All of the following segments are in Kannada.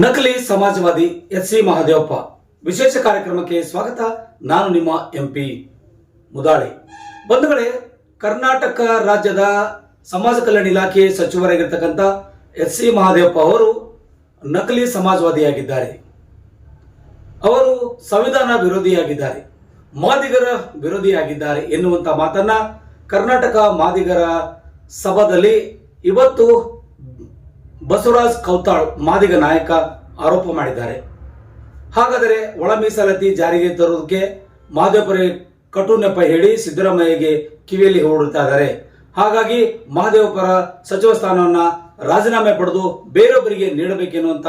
ನಕಲಿ ಸಮಾಜವಾದಿ ಎಚ್.ಸಿ. ಮಹದೇವಪ್ಪ ವಿಶೇಷ ಕಾರ್ಯಕ್ರಮಕ್ಕೆ ಸ್ವಾಗತ. ನಾನು ನಿಮ್ಮ ಎಂಪಿ ಮುದಾಳಿ. ಬಂಧುಗಳೇ, ಕರ್ನಾಟಕ ರಾಜ್ಯದ ಸಮಾಜ ಕಲ್ಯಾಣ ಇಲಾಖೆ ಸಚಿವರಾಗಿರ್ತಕ್ಕಂಥ ಎಚ್.ಸಿ. ಮಹದೇವಪ್ಪ ಅವರು ನಕಲಿ ಸಮಾಜವಾದಿಯಾಗಿದ್ದಾರೆ. ಅವರು ಸಂವಿಧಾನ ವಿರೋಧಿಯಾಗಿದ್ದಾರೆ, ಮಾದಿಗರ ವಿರೋಧಿಯಾಗಿದ್ದಾರೆ ಎನ್ನುವಂತ ಮಾತನ್ನ ಕರ್ನಾಟಕ ಮಾದಿಗರ ಸಭಾದಲ್ಲಿ ಇವತ್ತು ಬಸವರಾಜ್ ಕೌತಾಳ್ ಮಾದಿಗ ನಾಯಕ ಆರೋಪ ಮಾಡಿದ್ದಾರೆ. ಹಾಗಾದರೆ ಒಳ ಮೀಸಲಾತಿ ಜಾರಿಗೆ ತರುವುದಕ್ಕೆ ಮಹದೇವಪ್ಪರೇ ಕಟು ನೆಪ ಹೇಳಿ ಸಿದ್ದರಾಮಯ್ಯಗೆ ಕಿವಿಯಲ್ಲಿ ಹೊರಡ್ತಾ ಇದ್ದಾರೆ. ಹಾಗಾಗಿ ಮಹದೇವಪ್ಪರ ಸಚಿವ ಸ್ಥಾನವನ್ನ ರಾಜೀನಾಮೆ ಪಡೆದು ಬೇರೊಬ್ಬರಿಗೆ ನೀಡಬೇಕೆನ್ನುವಂತ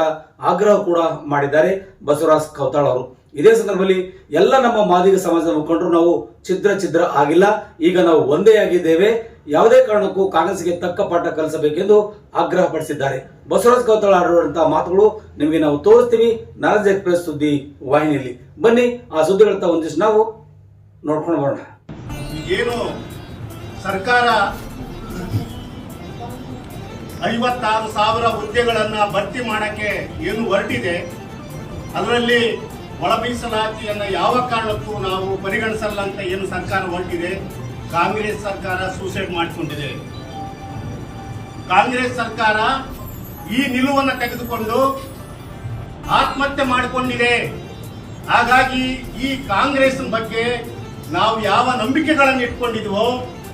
ಆಗ್ರಹ ಕೂಡ ಮಾಡಿದ್ದಾರೆ ಬಸವರಾಜ್ ಕೌತಾಳ್ ಅವರು. ಇದೇ ಸಂದರ್ಭದಲ್ಲಿ ಎಲ್ಲ ನಮ್ಮ ಮಾದಿಗ ಸಮಾಜದ ಮುಖಂಡರು ನಾವು ಛಿದ್ರ ಆಗಿಲ್ಲ, ಈಗ ನಾವು ಒಂದೇ ಆಗಿದ್ದೇವೆ, ಯಾವುದೇ ಕಾರಣಕ್ಕೂ ಕಾಂಗ್ರೆಸ್ಗೆ ತಕ್ಕ ಪಾಠ ಕಲಿಸಬೇಕೆಂದು ಆಗ್ರಹ ಪಡಿಸಿದ್ದಾರೆ. ಬಸವರಾಜ್ ಕೌತಾಳ್ ಆಡಿರುವಂತಹ ಮಾತುಗಳು ನಿಮಗೆ ನಾವು ತೋರಿಸ್ತೀವಿ ನಾರಾಜ್ ಎಕ್ಸ್ಪ್ರೆಸ್ ಸುದ್ದಿ ವಾಹಿನಿಯಲ್ಲಿ. ಬನ್ನಿ ಆ ಸುದ್ದಿಗಳತ್ತ ಒಂದಿಷ್ಟು ನಾವು ನೋಡ್ಕೊಂಡು ಬರೋಣ. ಏನು ಸರ್ಕಾರ 56,000 ಹುದ್ದೆಗಳನ್ನ ಭರ್ತಿ ಮಾಡಕ್ಕೆ ಏನು ಹೊರಟಿದೆ, ಅದರಲ್ಲಿ ಒಳ ಮೀಸಲಾತಿಯನ್ನ ಯಾವ ಕಾರಣಕ್ಕೂ ನಾವು ಪರಿಗಣಿಸಲ್ಲ ಅಂತ ಏನು ಸರ್ಕಾರ ಹೊರಟಿದೆ. ಕಾಂಗ್ರೆಸ್ ಸರ್ಕಾರ ಸೂಸೈಡ್ ಮಾಡಿಕೊಂಡಿದೆ. ಕಾಂಗ್ರೆಸ್ ಸರ್ಕಾರ ಈ ನಿಲುವನ್ನು ತೆಗೆದುಕೊಂಡು ಆತ್ಮಹತ್ಯೆ ಮಾಡಿಕೊಂಡಿದೆ. ಹಾಗಾಗಿ ಈ ಕಾಂಗ್ರೆಸ್ ಬಗ್ಗೆ ನಾವು ಯಾವ ನಂಬಿಕೆಗಳನ್ನು ಇಟ್ಕೊಂಡಿದ್ವೋ,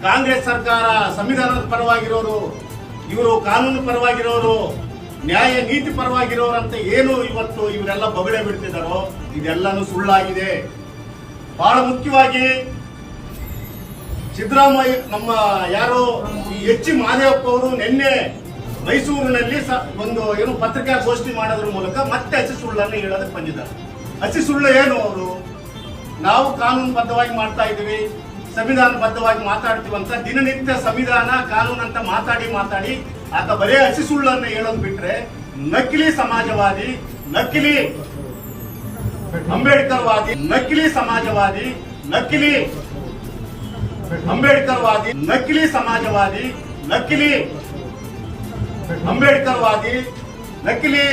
ಕಾಂಗ್ರೆಸ್ ಸರ್ಕಾರ ಸಂವಿಧಾನದ ಪರವಾಗಿರೋರು, ಇವರು ಕಾನೂನು ಪರವಾಗಿರೋರು, ನ್ಯಾಯ ನೀತಿ ಪರವಾಗಿರೋರು ಅಂತ ಏನು ಇವತ್ತು ಇವರೆಲ್ಲ ಬಗಳೆ ಬಿಡ್ತಿದಾರೋ ಇದೆಲ್ಲನೂ ಸುಳ್ಳಾಗಿದೆ. ಬಹಳ ಮುಖ್ಯವಾಗಿ ಸಿದ್ದರಾಮಯ್ಯ ನಮ್ಮ ಯಾರು ಎಚ್.ಸಿ. ಮಹದೇವಪ್ಪ ಅವರು ನಿನ್ನೆ ಮೈಸೂರಿನಲ್ಲಿ ಒಂದು ಏನು ಪತ್ರಿಕಾಗೋಷ್ಠಿ ಮಾಡೋದ್ರ ಮೂಲಕ ಮತ್ತೆ ಹಸಿ ಸುಳ್ಳನ್ನು ಹೇಳೋದಕ್ಕೆ ಬಂದಿದ್ದಾರೆ. ಹಸಿ ಸುಳ್ಳು ಏನು? ಅವರು ನಾವು ಕಾನೂನುಬದ್ಧವಾಗಿ ಮಾಡ್ತಾ ಇದ್ದೀವಿ, ಸಂವಿಧಾನಬದ್ಧವಾಗಿ ಮಾತಾಡ್ತೀವಿ ಅಂತ ದಿನನಿತ್ಯ ಸಂವಿಧಾನ ಕಾನೂನು ಅಂತ ಮಾತಾಡಿ ಆತ ಬರೇ ಹಸಿ ಸುಳ್ಳನ್ನು ಹೇಳೋದು ಬಿಟ್ರೆ ನಕಲಿ ಸಮಾಜವಾದಿ, ನಕಲಿ ಅಂಬೇಡ್ಕರ್ವಾದಿ, ನಕಲಿ ಸಮಾಜವಾದಿ, ನಕಲಿ ಅಂಬೇಡ್ಕರ್ವಾದಿ, ನಕಲಿ ಸಮಾಜವಾದಿ, ನಕಲಿ ಅಂಬೇಡ್ಕರ್ವಾದಿ, ನಕಲಿ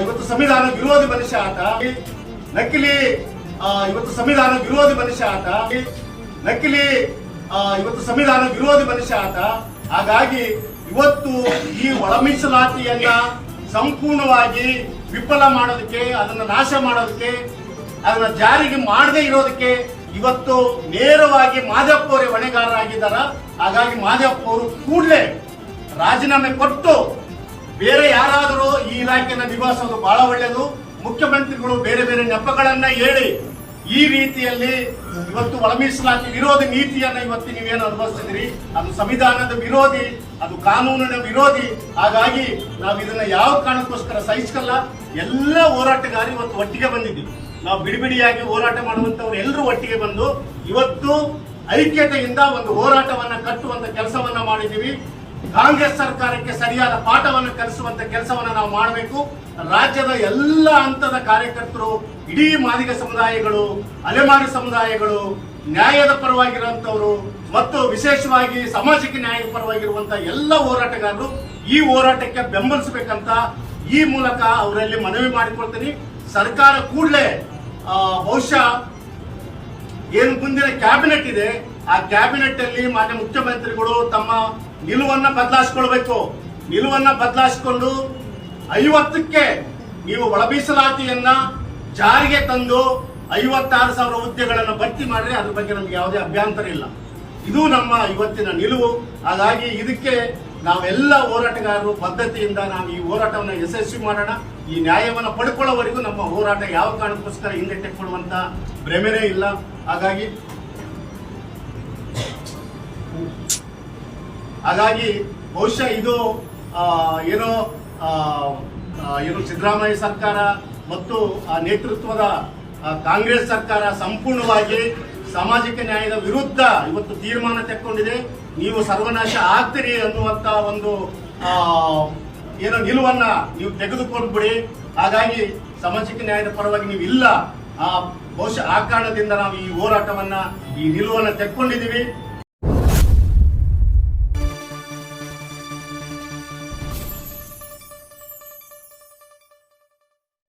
ಇವತ್ತು ಸಂವಿಧಾನ ವಿರೋಧಿ ಮನುಷ್ಯ ಆತ, ನಕಲಿ ಇವತ್ತು ಸಂವಿಧಾನ ವಿರೋಧಿ ಮನುಷ್ಯ ಆತ, ನಕಲಿ ಇವತ್ತು ಸಂವಿಧಾನ ವಿರೋಧಿ ಮನುಷ್ಯ ಆತ. ಹಾಗಾಗಿ ಇವತ್ತು ಈ ಒಳ ಮೀಸಲಾತಿಯನ್ನ ಸಂಪೂರ್ಣವಾಗಿ ವಿಫಲ ಮಾಡೋದಕ್ಕೆ, ಅದನ್ನ ನಾಶ ಮಾಡೋದಕ್ಕೆ, ಅದನ್ನ ಜಾರಿಗೆ ಮಾಡದೇ ಇರೋದಕ್ಕೆ ಇವತ್ತು ನೇರವಾಗಿ ಮಹದೇವಪ್ಪ ಅವರೇ ಹೊಣೆಗಾರರಾಗಿದ್ದಾರ. ಹಾಗಾಗಿ ಮಹದೇವಪ್ಪ ಅವರು ಕೂಡಲೇ ರಾಜೀನಾಮೆ ಕೊಟ್ಟು ಬೇರೆ ಯಾರಾದರೂ ಈ ಇಲಾಖೆಯನ್ನು ನಿಭಾಯಿಸೋದು ಬಹಳ ಒಳ್ಳೆಯದು. ಮುಖ್ಯಮಂತ್ರಿಗಳು ಬೇರೆ ಬೇರೆ ನೆಪಗಳನ್ನ ಹೇಳಿ ಈ ರೀತಿಯಲ್ಲಿ ಇವತ್ತು ಒಳ ಮೀಸಲಾತಿ ವಿರೋಧಿ ನೀತಿಯನ್ನ ಇವತ್ತು ನೀವೇನು ಅನುಭವಿಸ್ತಿದ್ರಿ, ಅದು ಸಂವಿಧಾನದ ವಿರೋಧಿ, ಅದು ಕಾನೂನಿನ ವಿರೋಧಿ. ಹಾಗಾಗಿ ನಾವು ಇದನ್ನ ಯಾವ ಕಾರಣಕ್ಕೋಸ್ಕರ ಸಹಿಸಲ್ಲ. ಎಲ್ಲ ಹೋರಾಟಗಾರರು ಇವತ್ತು ಒಟ್ಟಿಗೆ ಬಂದಿದ್ದೀವಿ. ನಾವು ಬಿಡಿಬಿಡಿಯಾಗಿ ಹೋರಾಟ ಮಾಡುವಂತವ್ರು ಎಲ್ಲರೂ ಒಟ್ಟಿಗೆ ಬಂದು ಇವತ್ತು ಐಕ್ಯತೆಯಿಂದ ಒಂದು ಹೋರಾಟವನ್ನ ಕಟ್ಟುವಂತ ಕೆಲಸವನ್ನ ಮಾಡಿದ್ದೀವಿ. ಕಾಂಗ್ರೆಸ್ ಸರ್ಕಾರಕ್ಕೆ ಸರಿಯಾದ ಪಾಠವನ್ನು ಕಲಿಸುವಂತ ಕೆಲಸವನ್ನ ನಾವು ಮಾಡಬೇಕು. ರಾಜ್ಯದ ಎಲ್ಲ ಹಂತದ ಕಾರ್ಯಕರ್ತರು, ಇಡೀ ಮಾದಿಗ ಸಮುದಾಯಗಳು, ಅಲೆಮಾರಿ ಸಮುದಾಯಗಳು, ನ್ಯಾಯದ ಪರವಾಗಿರುವಂತವರು ಮತ್ತು ವಿಶೇಷವಾಗಿ ಸಾಮಾಜಿಕ ನ್ಯಾಯದ ಪರವಾಗಿರುವಂತ ಎಲ್ಲ ಹೋರಾಟಗಾರರು ಈ ಹೋರಾಟಕ್ಕೆ ಬೆಂಬಲಿಸಬೇಕಂತ ಈ ಮೂಲಕ ಅವರಲ್ಲಿ ಮನವಿ ಮಾಡಿಕೊಳ್ತೀನಿ. ಸರ್ಕಾರ ಕೂಡಲೇ ಬಹುಶಃ ಏನು ಮುಂದಿನ ಕ್ಯಾಬಿನೆಟ್ ಇದೆ, ಆ ಕ್ಯಾಬಿನೆಟ್ ಅಲ್ಲಿ ಮಾನ್ಯ ಮುಖ್ಯಮಂತ್ರಿಗಳು ತಮ್ಮ ನಿಲುವನ್ನ ಬದಲಾಯಿಸಿಕೊಳ್ಬೇಕು. ನಿಲುವನ್ನ ಬದಲಾಯಿಸಿಕೊಂಡು 50ಕ್ಕೆ ನೀವು ಒಳ ಮೀಸಲಾತಿಯನ್ನ ಜಾರಿಗೆ ತಂದು 56,000 ಹುದ್ದೆಗಳನ್ನು ಭರ್ತಿ ಮಾಡ್ರೆ ಅದ್ರ ಬಗ್ಗೆ ನಮ್ಗೆ ಯಾವುದೇ ಅಭ್ಯಂತರ ಇಲ್ಲ. ಇದು ನಮ್ಮ ಇವತ್ತಿನ ನಿಲುವು. ಹಾಗಾಗಿ ಇದಕ್ಕೆ ನಾವೆಲ್ಲ ಹೋರಾಟಗಾರರು ಬದ್ಧತೆಯಿಂದ ನಾವು ಈ ಹೋರಾಟವನ್ನು ಯಶಸ್ವಿ ಮಾಡೋಣ. ಈ ನ್ಯಾಯವನ್ನು ಪಡ್ಕೊಳ್ಳೋವರೆಗೂ ನಮ್ಮ ಹೋರಾಟ ಯಾವ ಕಾರಣಕ್ಕೋಸ್ಕರ ಹಿಂದೆ ತೆಕ್ಕೊಳ್ಳುವಂತ ಭ್ರಮೆನೇ ಇಲ್ಲ. ಹಾಗಾಗಿ ಬಹುಶಃ ಇದು ಏನೋ ಸಿದ್ದರಾಮಯ್ಯ ಸರ್ಕಾರ ಮತ್ತು ನೇತೃತ್ವದ ಕಾಂಗ್ರೆಸ್ ಸರ್ಕಾರ ಸಂಪೂರ್ಣವಾಗಿ ಸಾಮಾಜಿಕ ನ್ಯಾಯದ ವಿರುದ್ಧ ಇವತ್ತು ತೀರ್ಮಾನ ತೆಕ್ಕೊಂಡಿದೆ. ನೀವು ಸರ್ವನಾಶ ಆಗ್ತೀರಿ ಅನ್ನುವಂತ ಒಂದು ಏನೋ ನಿಲುವನ್ನ ನೀವು ತೆಗೆದುಕೊಂಡ್ಬಿಡಿ. ಹಾಗಾಗಿ ಸಾಮಾಜಿಕ ನ್ಯಾಯದ ಪರವಾಗಿ ನೀವು ಇಲ್ಲ. ಬಹುಶಃ ಆ ಕಾರಣದಿಂದ ನಾವು ಈ ಹೋರಾಟವನ್ನ, ಈ ನಿಲುವನ್ನ ತೆಕ್ಕೊಂಡಿದ್ದೀವಿ.